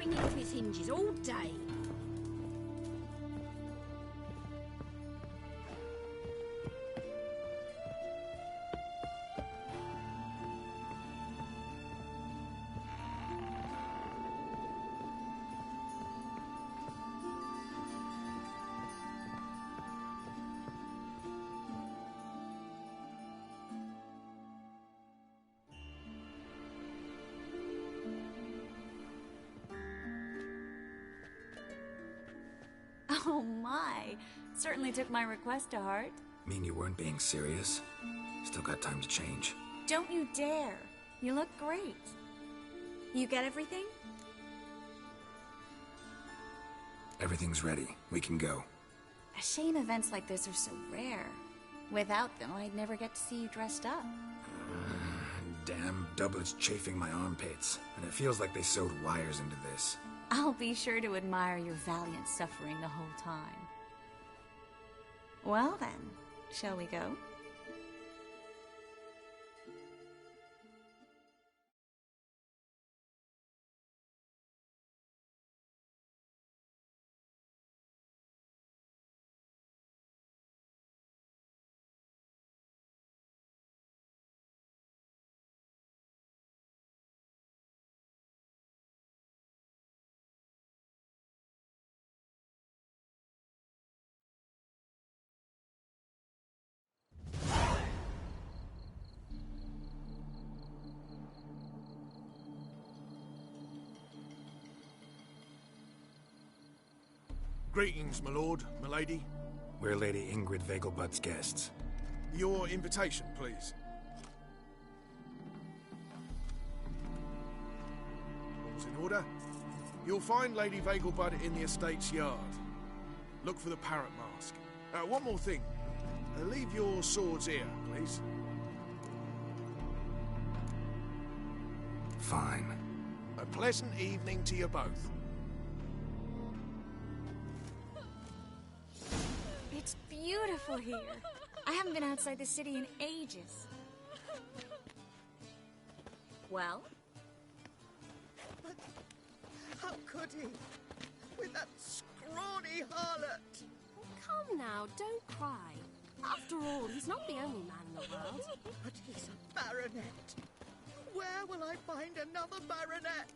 swinging off his hinges all day. Oh my, certainly took my request to heart. Mean you weren't being serious? Still got time to change. Don't you dare. You look great. You get everything? Everything's ready. We can go. A shame events like this are so rare. Without them, I'd never get to see you dressed up. Damn doublets chafing my armpits. And it feels like they sewed wires into this. I'll be sure to admire your valiant suffering the whole time. Well then, shall we go? Greetings, my lord, my lady. We're Lady Ingrid Vegelbud's guests. Your invitation, please. All's in order. You'll find Lady Vegelbud in the estate's yard. Look for the parrot mask. One more thing. Leave your swords here, please. Fine. A pleasant evening to you both. It's beautiful here. I haven't been outside the city in ages. Well? But how could he? With that scrawny harlot! Come now, don't cry. After all, he's not the only man in the world. But he's a baronet. Where will I find another baronet?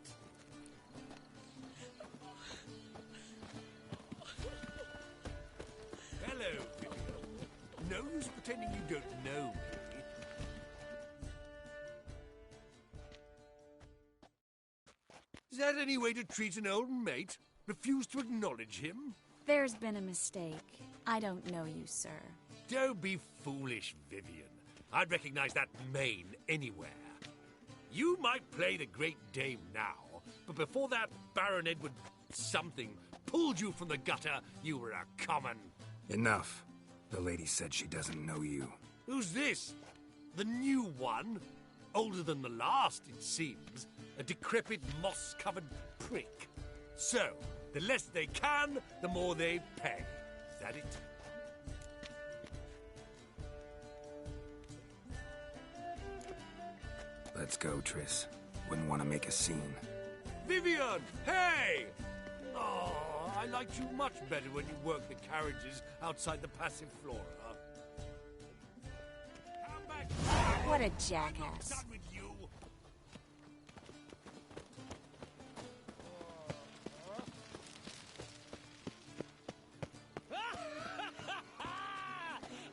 Hello, Vivian. No use pretending you don't know me. Is that any way to treat an old mate? Refuse to acknowledge him? There's been a mistake. I don't know you, sir. Don't be foolish, Vivian. I'd recognize that mane anywhere. You might play the Great Dame now, but before that Baron Edward something pulled you from the gutter, you were a common... Enough. The lady said she doesn't know you. Who's this? The new one? Older than the last, it seems. A decrepit, moss-covered prick. So, the less they can, the more they pay. Is that it? Let's go, Triss. Wouldn't want to make a scene. Vivian! Hey! Oh, I liked you much better when you worked the carriages outside the Passiflora. Come back! What a I'm not jackass. done with you!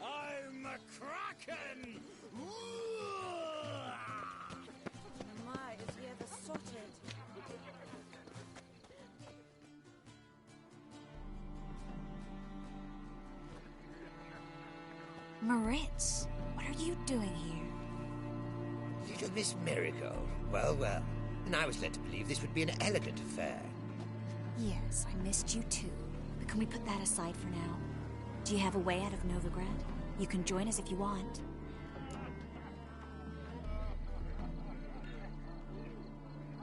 I'm a kraken! My, is he ever sotted? Moritz, what are you doing here? Little Miss Marigold. Well, well. And I was led to believe this would be an elegant affair. Yes, I missed you too. But can we put that aside for now? Do you have a way out of Novigrad? You can join us if you want.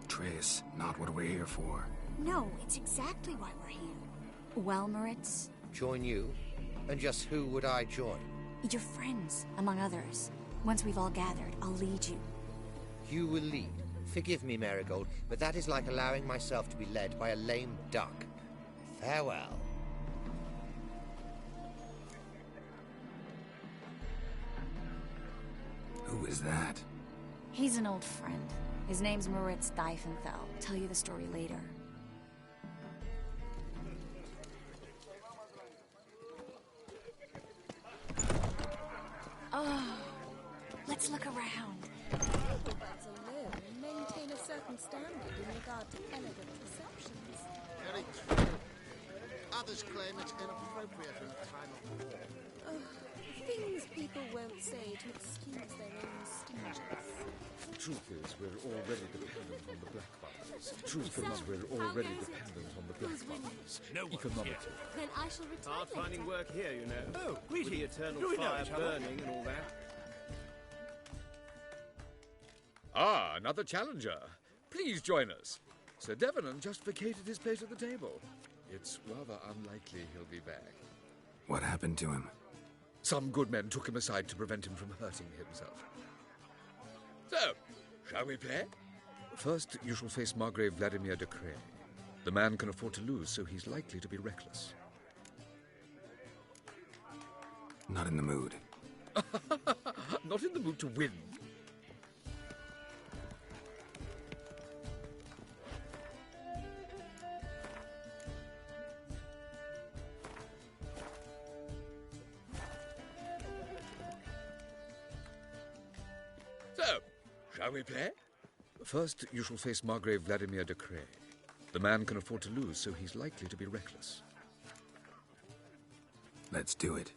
Triss, not what we're here for. No, it's exactly why we're here. Well, Moritz, Join you? And just who would I join? your friends, among others. Once we've all gathered, I'll lead you. You will lead. Forgive me, Marigold, but that is like allowing myself to be led by a lame duck. Farewell. Who is that? He's an old friend. His name's Moritz Diefenthal. Tell you the story later. Oh, let's look around. Diplomats alone maintain a certain standard in regard to elegant receptions. Very true. Others claim it's inappropriate in a time of war. Things people won't say to excuse their own stinginess. Truth is, we're already dependent on the black bubbles. Truth is, we're already dependent on the black bubbles. No one Economically. Then I shall return Hard finding later. work here, you know. Oh, With greetings. the eternal Do we know fire each other? burning and all that. Ah, another challenger. Please join us. Sir Devenant just vacated his place at the table. It's rather unlikely he'll be back. What happened to him? Some good men took him aside to prevent him from hurting himself. So, shall we play? First, you shall face Margrave Vladimir de Cray. The man can afford to lose, so he's likely to be reckless. Not in the mood. Not in the mood to win. So, shall we play? First, you shall face Margrave Vladimir de Cray. The man can afford to lose, so he's likely to be reckless. Let's do it.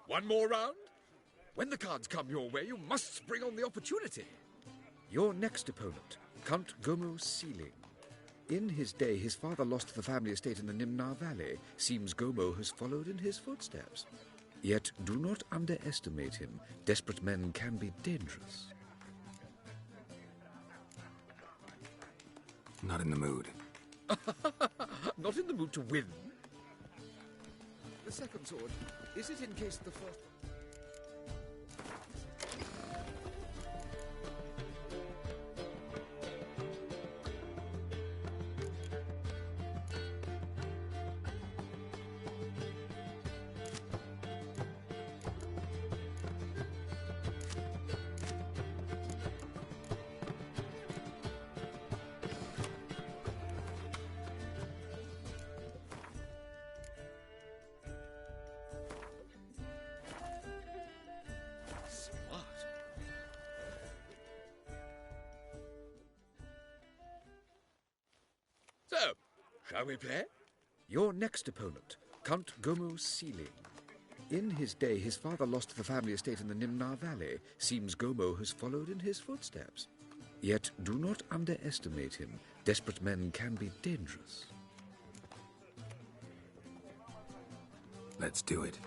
One more round? When the cards come your way, you must spring on the opportunity. Your next opponent, Count Gomo Sealing. In his day, his father lost the family estate in the Nimnar Valley. Seems Gomo has followed in his footsteps. Yet do not underestimate him. Desperate men can be dangerous. Not in the mood. Not in the mood to win. The second sword, is it in case the first... So, shall we play? Your next opponent, Count Gomo Sealing. In his day, his father lost the family estate in the Nimnar Valley. Seems Gomo has followed in his footsteps. Yet do not underestimate him. Desperate men can be dangerous. Let's do it.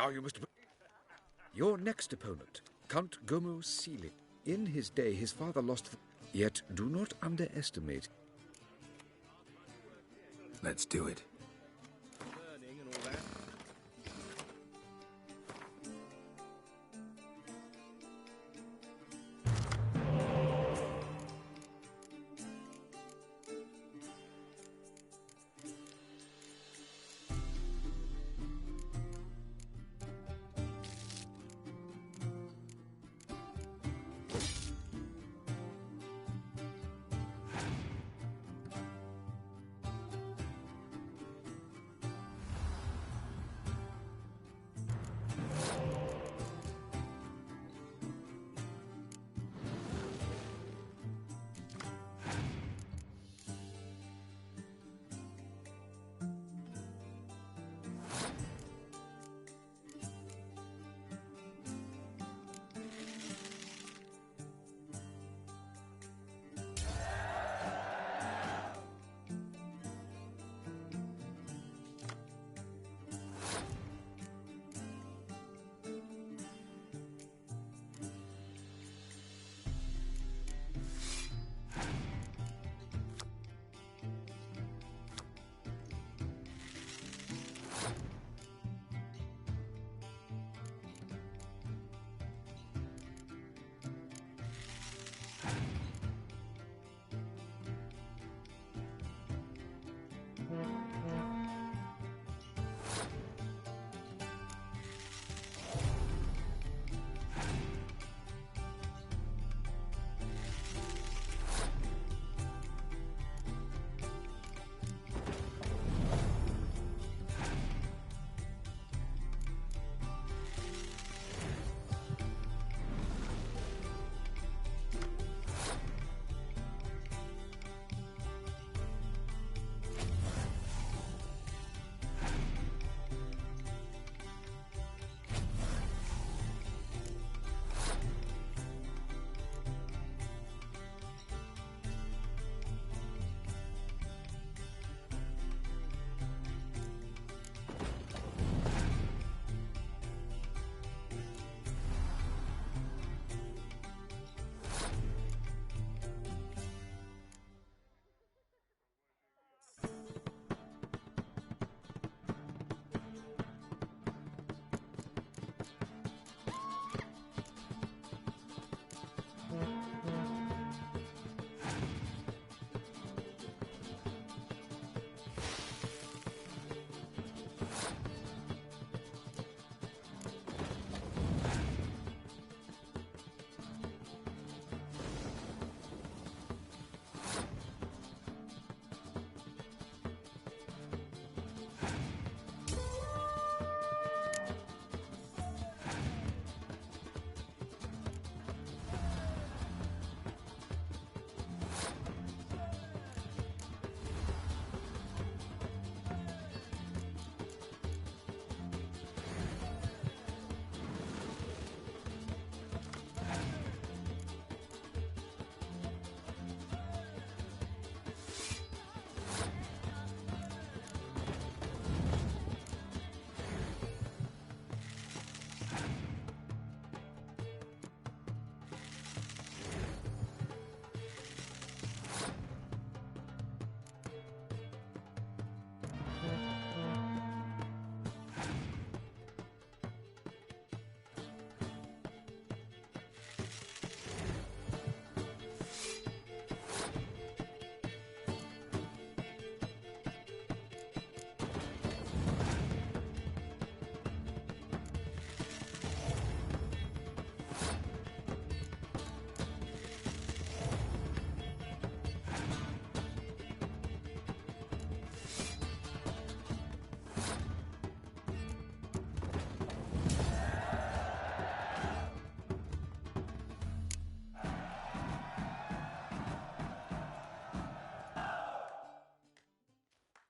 Now you must... Your next opponent, Count Gomo Sealy. In his day, his father lost... Yet do not underestimate... Let's do it. Learning and all that.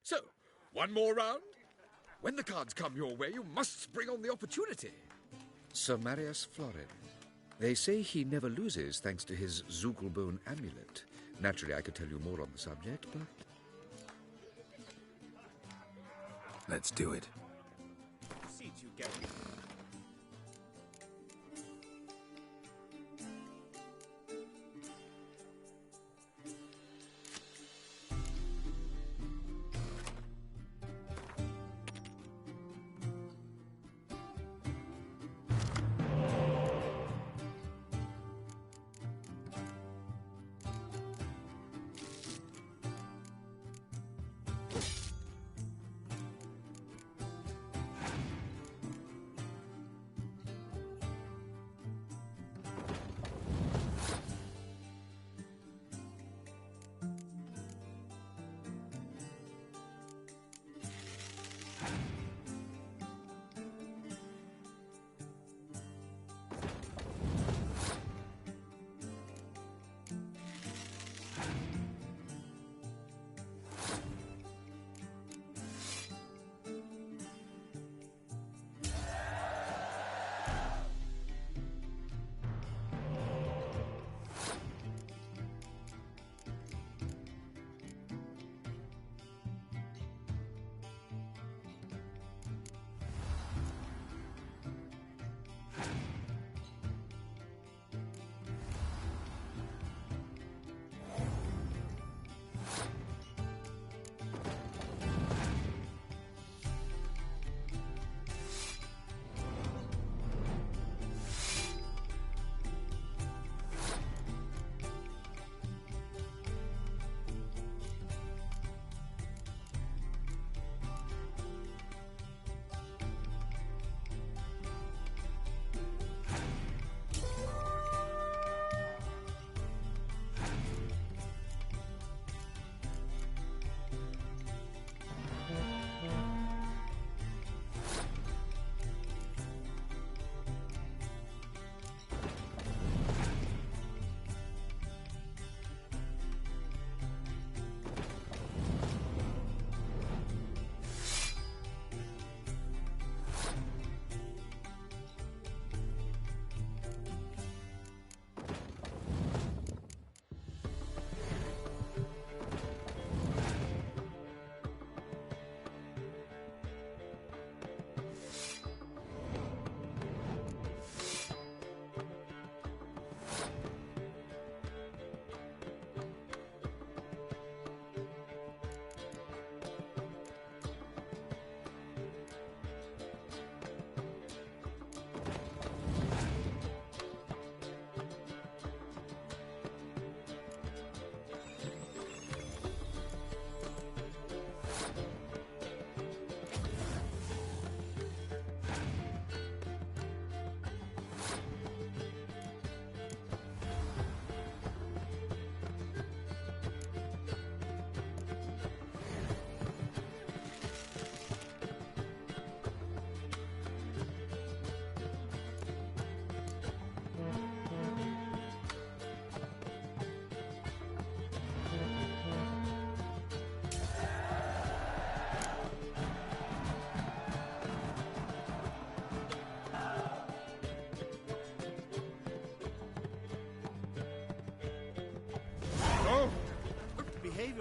So, one more round? When the cards come your way, you must spring on the opportunity. Sir Marius Florin. They say he never loses thanks to his Zugelbone amulet. Naturally, I could tell you more on the subject, but... Let's do it. Seat you get.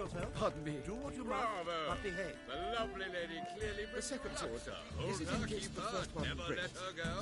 yourself. Pardon me. Do what you Bravo. must, but behave. The lovely lady clearly... The second sword. Is it Hold in her, case keep the her, first one never let breaks? her go.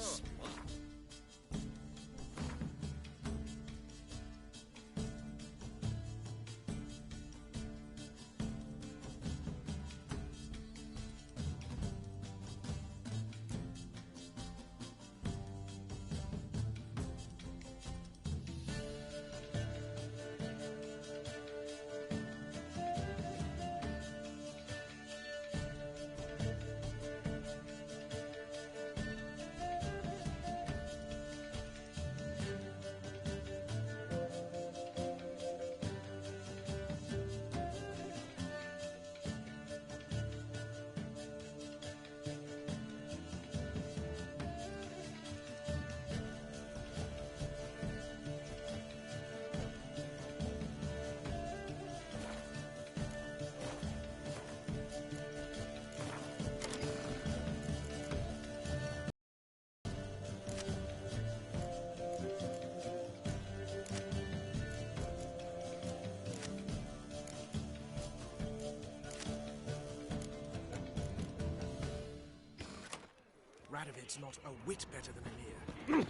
Radovid's not a whit better than Emir.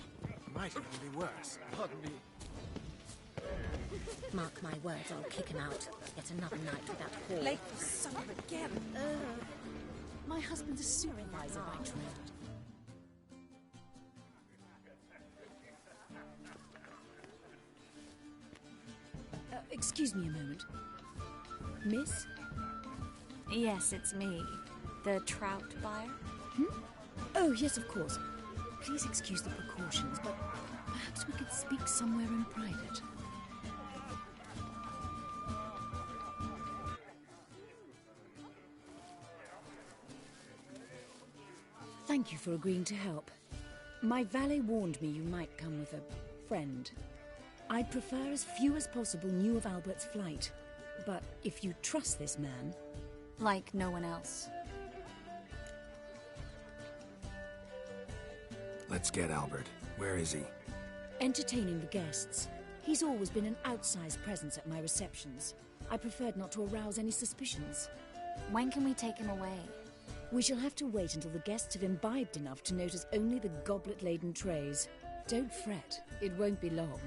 Might even be worse. Pardon me. Mark my words, I'll kick him out. Yet another night without Hall. Late for supper again. My husband's a supervisor by trade. Excuse me a moment. Miss? Yes, it's me. The trout buyer? Oh, yes, of course. Please excuse the precautions, but perhaps we could speak somewhere in private. Thank you for agreeing to help. My valet warned me you might come with a friend. I'd prefer as few as possible knew of Albert's flight. But if you trust this man... Like no one else. Let's get Albert. Where is he? Entertaining the guests. He's always been an outsized presence at my receptions. I preferred not to arouse any suspicions. When can we take him away? We shall have to wait until the guests have imbibed enough to notice only the goblet-laden trays. Don't fret, it won't be long.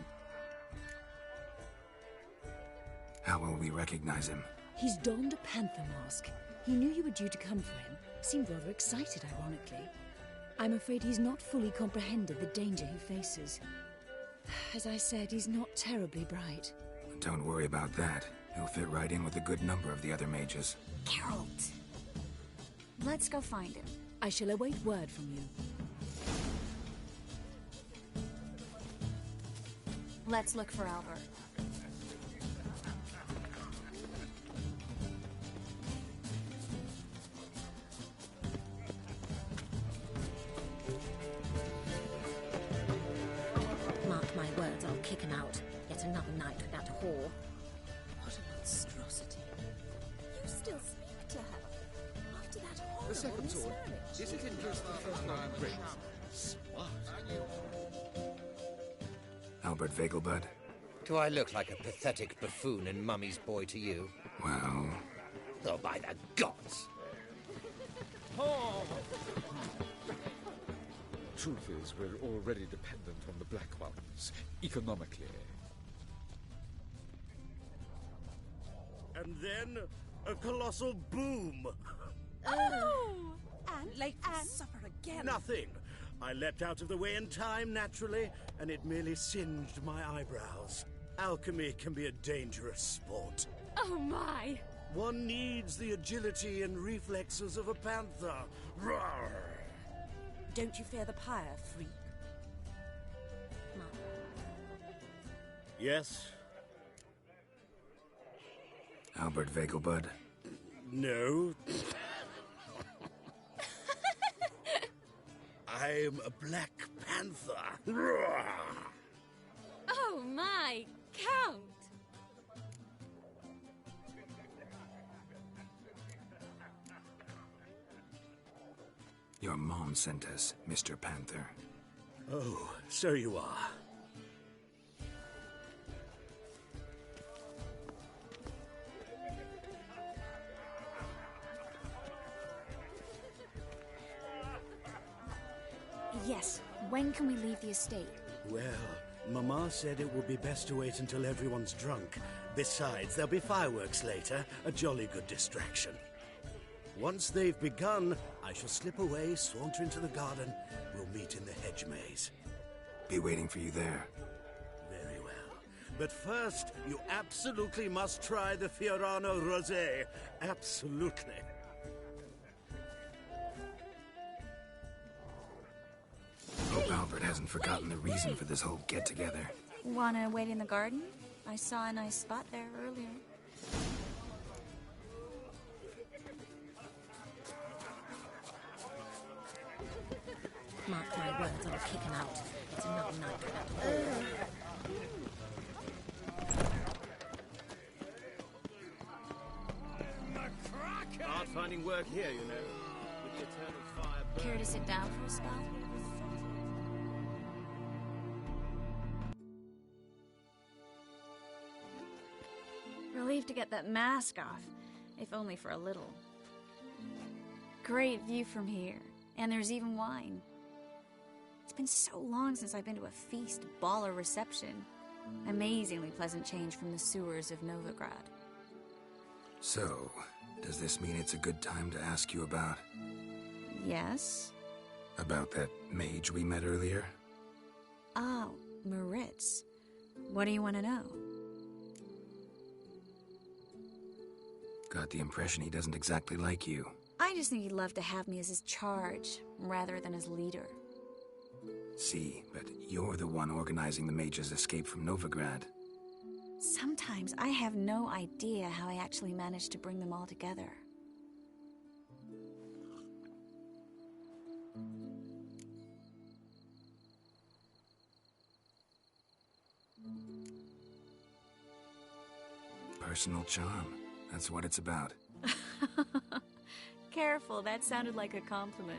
How will we recognize him? He's donned a panther mask. He knew you were due to come for him. Seemed rather excited, ironically. I'm afraid he's not fully comprehended the danger he faces. As I said, he's not terribly bright. Don't worry about that. He'll fit right in with a good number of the other mages. Geralt! Let's go find him. I shall await word from you. Let's look for Albert. Mark my words, I'll kick him out. Yet another night without a whore. What a monstrosity. You still speak to her? After that horrible The second sword. mismarriage? Is it in case the first one breaks? Smart. Albert Vegelbud? Do I look like a pathetic buffoon and Mummy's boy to you? Well... Oh, by the gods! Truth is, we're already dependent on the Black Ones, economically. And then a colossal boom. Oh! And late for supper again. Nothing. I leapt out of the way in time, naturally, and it merely singed my eyebrows. Alchemy can be a dangerous sport. Oh my! One needs the agility and reflexes of a panther. Roar! Don't you fear the pyre, freak? Yes? Albert Vegelbud? No. I'm a Black Panther. Roar! Oh my, Count! Your mom sent us, Mr. Panther. Oh, so you are. When can we leave the estate? Well, Mama said it would be best to wait until everyone's drunk. Besides, there'll be fireworks later, a jolly good distraction. Once they've begun, I shall slip away, saunter into the garden. We'll meet in the hedge maze. Be waiting for you there. Very well. But first, you absolutely must try the Fiorano Rosé. Absolutely. Hope Albert hasn't forgotten the reason for this whole get-together. Wanna wait in the garden? I saw a nice spot there earlier. Mark my words, I'll kick him out. It's another night without a ball. Hard finding work here, you know. With the eternal fire burning. Care to sit down for a spell? Relieved to get that mask off, if only for a little. Great view from here, and there's even wine. It's been so long since I've been to a feast, ball, or reception. Amazingly pleasant change from the sewers of Novigrad. So, does this mean it's a good time to ask you about... Yes? About that mage we met earlier? Oh, Moritz. What do you want to know? Got the impression he doesn't exactly like you. I just think he'd love to have me as his charge, rather than his leader. See, but you're the one organizing the mage's escape from Novigrad. Sometimes I have no idea how I actually managed to bring them all together. Personal charm. That's what it's about. Careful, that sounded like a compliment.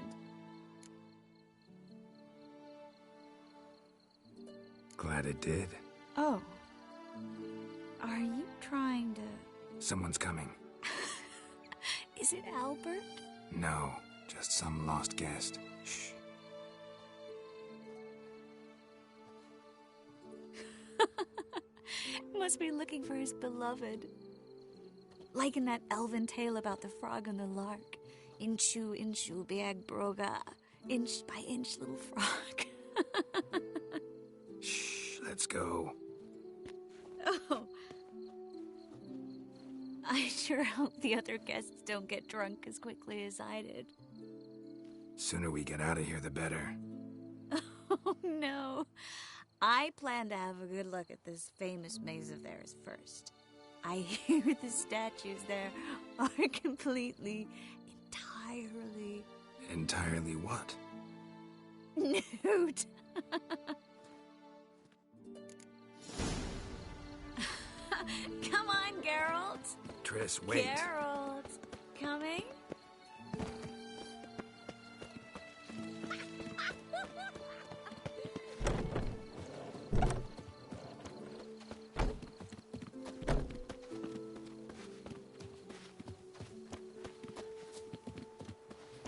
Glad it did. Oh. Are you trying to... Someone's coming. Is it Albert? No, just some lost guest. Shh. Must be looking for his beloved. Like in that elven tale about the frog and the lark. Inchu, inchu, biag broga. Inch by inch, little frog. Shh, let's go. Oh. I sure hope the other guests don't get drunk as quickly as I did. Sooner we get out of here, the better. Oh, no. I plan to have a good look at this famous maze of theirs first. I hear the statues there are completely, entirely... Entirely what? Nude. Come on, Geralt. Triss, wait. Geralt, coming?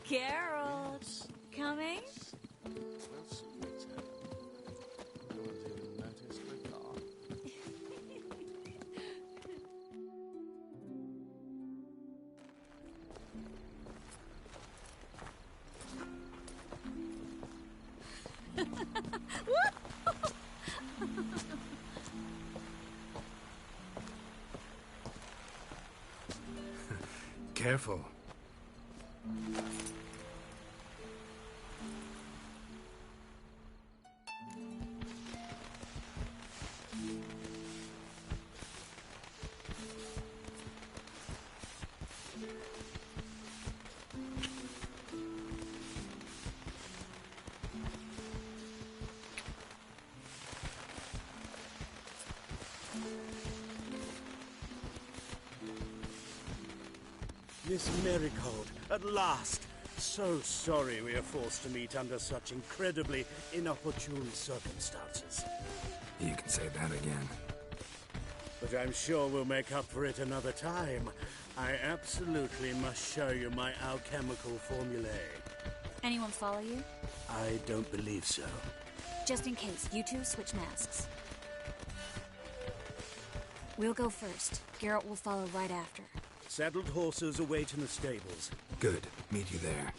Geralt, coming? We'll soon return. No one's even noticed we're gone. Careful. Miss Marigold, at last! So sorry we are forced to meet under such incredibly inopportune circumstances. You can say that again. But I'm sure we'll make up for it another time. I absolutely must show you my alchemical formulae. Anyone follow you? I don't believe so. Just in case, you two switch masks. We'll go first. Garrett will follow right after. Saddled horses await in the stables. Good. Meet you there.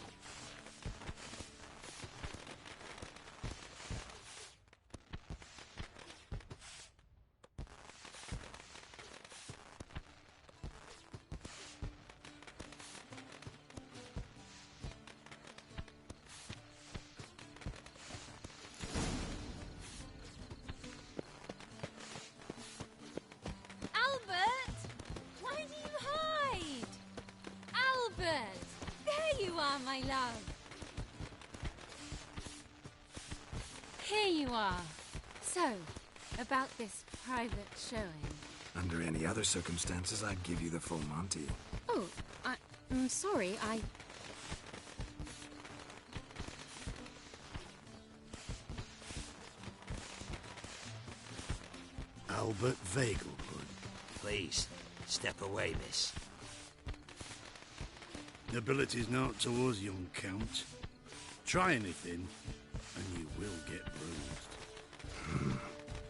My love. Here you are. So, about this private showing. Under any other circumstances, I'd give you the full Monty. Oh, I'm sorry, Albert Vagelbud. Please, step away, miss. Nobility's not towards young Count. Try anything, and you will get bruised.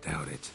Doubt it.